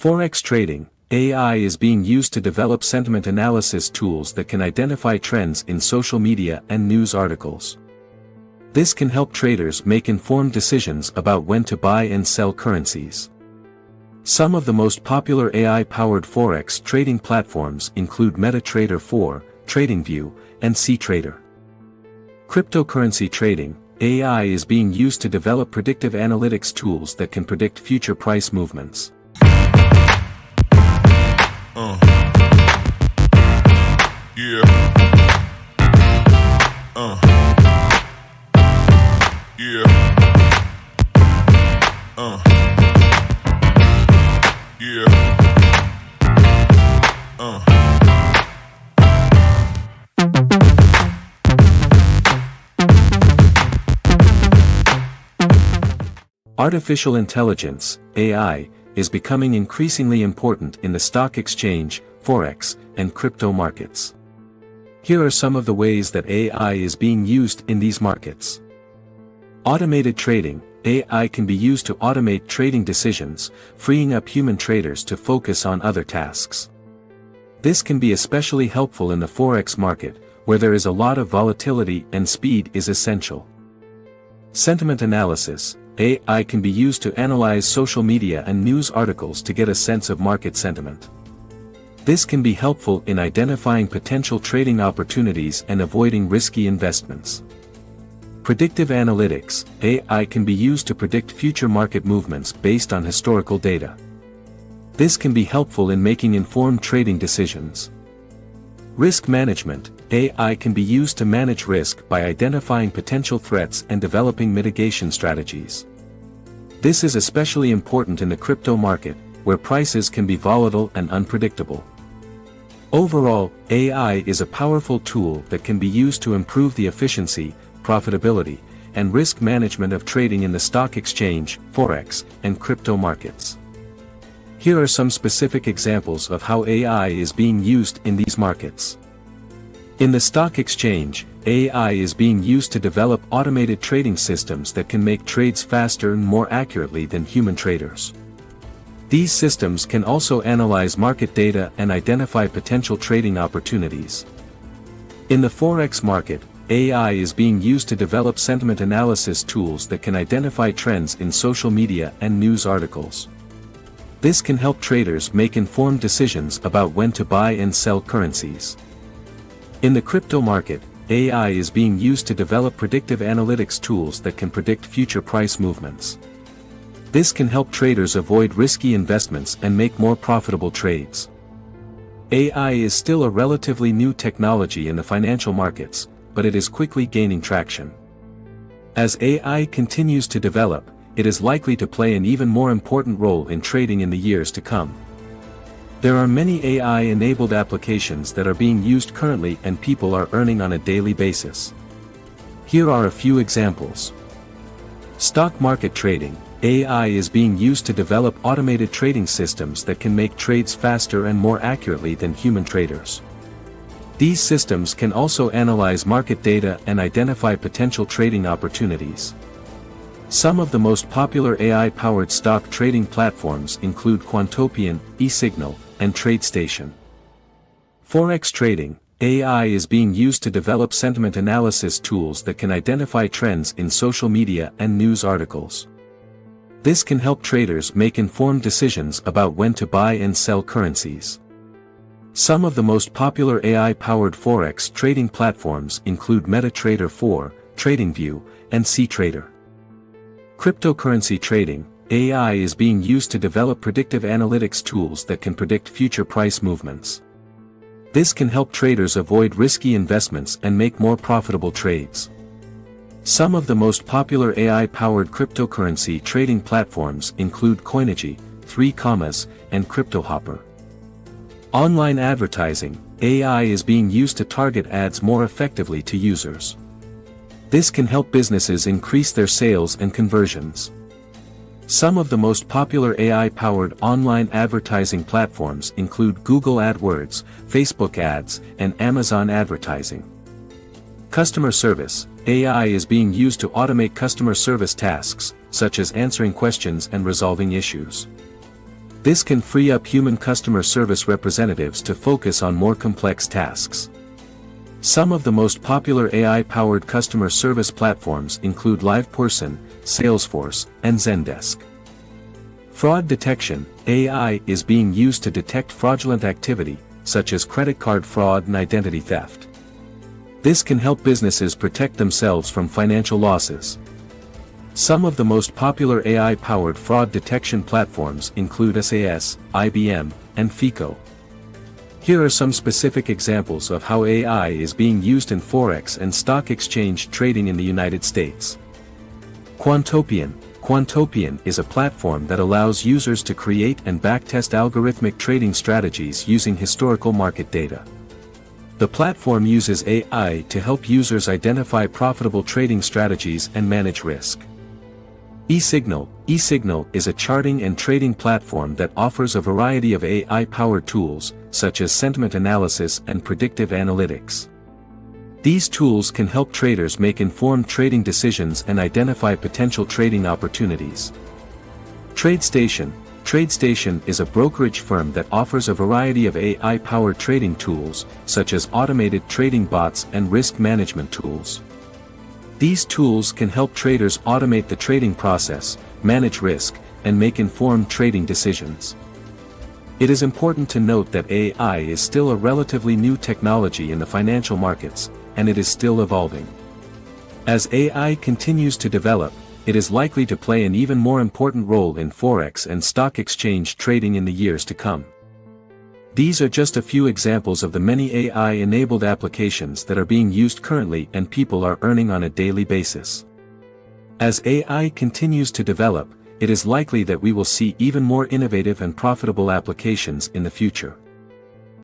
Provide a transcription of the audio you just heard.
Forex trading, AI is being used to develop sentiment analysis tools that can identify trends in social media and news articles. This can help traders make informed decisions about when to buy and sell currencies. Some of the most popular AI-powered Forex trading platforms include MetaTrader 4, TradingView, and CTrader. Cryptocurrency trading, AI is being used to develop predictive analytics tools that can predict future price movements. Yeah. Yeah. Yeah. Artificial intelligence, AI, is becoming increasingly important in the stock exchange, Forex, and crypto markets. Here are some of the ways that AI is being used in these markets. Automated trading, AI can be used to automate trading decisions, freeing up human traders to focus on other tasks. This can be especially helpful in the Forex market, where there is a lot of volatility and speed is essential. Sentiment analysis, AI can be used to analyze social media and news articles to get a sense of market sentiment. This can be helpful in identifying potential trading opportunities and avoiding risky investments. Predictive analytics, AI can be used to predict future market movements based on historical data. This can be helpful in making informed trading decisions. Risk management, AI can be used to manage risk by identifying potential threats and developing mitigation strategies. This is especially important in the crypto market, where prices can be volatile and unpredictable. Overall, AI is a powerful tool that can be used to improve the efficiency, profitability, and risk management of trading in the stock exchange, Forex, and crypto markets. Here are some specific examples of how AI is being used in these markets. In the stock exchange, AI is being used to develop automated trading systems that can make trades faster and more accurately than human traders. These systems can also analyze market data and identify potential trading opportunities. In the Forex market, AI is being used to develop sentiment analysis tools that can identify trends in social media and news articles. This can help traders make informed decisions about when to buy and sell currencies. In the crypto market, AI is being used to develop predictive analytics tools that can predict future price movements. This can help traders avoid risky investments and make more profitable trades. AI is still a relatively new technology in the financial markets, but it is quickly gaining traction. As AI continues to develop, it is likely to play an even more important role in trading in the years to come. There are many AI-enabled applications that are being used currently and people are earning on a daily basis. Here are a few examples. Stock market trading, AI is being used to develop automated trading systems that can make trades faster and more accurately than human traders. These systems can also analyze market data and identify potential trading opportunities. Some of the most popular AI-powered stock trading platforms include Quantopian, eSignal, and TradeStation. Forex trading, AI is being used to develop sentiment analysis tools that can identify trends in social media and news articles. This can help traders make informed decisions about when to buy and sell currencies. Some of the most popular AI-powered Forex trading platforms include MetaTrader 4, TradingView, and CTrader. Cryptocurrency trading, AI is being used to develop predictive analytics tools that can predict future price movements. This can help traders avoid risky investments and make more profitable trades. Some of the most popular AI-powered cryptocurrency trading platforms include Coinigy, 3Commas, and CryptoHopper. Online advertising, AI is being used to target ads more effectively to users. This can help businesses increase their sales and conversions. Some of the most popular AI-powered online advertising platforms include Google AdWords, Facebook Ads, and Amazon Advertising. Customer service, AI is being used to automate customer service tasks, such as answering questions and resolving issues. This can free up human customer service representatives to focus on more complex tasks. Some of the most popular AI-powered customer service platforms include LivePerson, Salesforce, and Zendesk. Fraud detection: AI is being used to detect fraudulent activity, such as credit card fraud and identity theft. This can help businesses protect themselves from financial losses. Some of the most popular AI-powered fraud detection platforms include SAS, IBM, and FICO. Here are some specific examples of how AI is being used in Forex and stock exchange trading in the United States. Quantopian. Quantopian is a platform that allows users to create and backtest algorithmic trading strategies using historical market data. The platform uses AI to help users identify profitable trading strategies and manage risk. eSignal. eSignal is a charting and trading platform that offers a variety of AI-powered tools, such as sentiment analysis and predictive analytics. These tools can help traders make informed trading decisions and identify potential trading opportunities. TradeStation. TradeStation is a brokerage firm that offers a variety of AI-powered trading tools, such as automated trading bots and risk management tools. These tools can help traders automate the trading process, manage risk, and make informed trading decisions. It is important to note that AI is still a relatively new technology in the financial markets, and it is still evolving. As AI continues to develop, it is likely to play an even more important role in Forex and stock exchange trading in the years to come. These are just a few examples of the many AI-enabled applications that are being used currently and people are earning on a daily basis. As AI continues to develop, it is likely that we will see even more innovative and profitable applications in the future.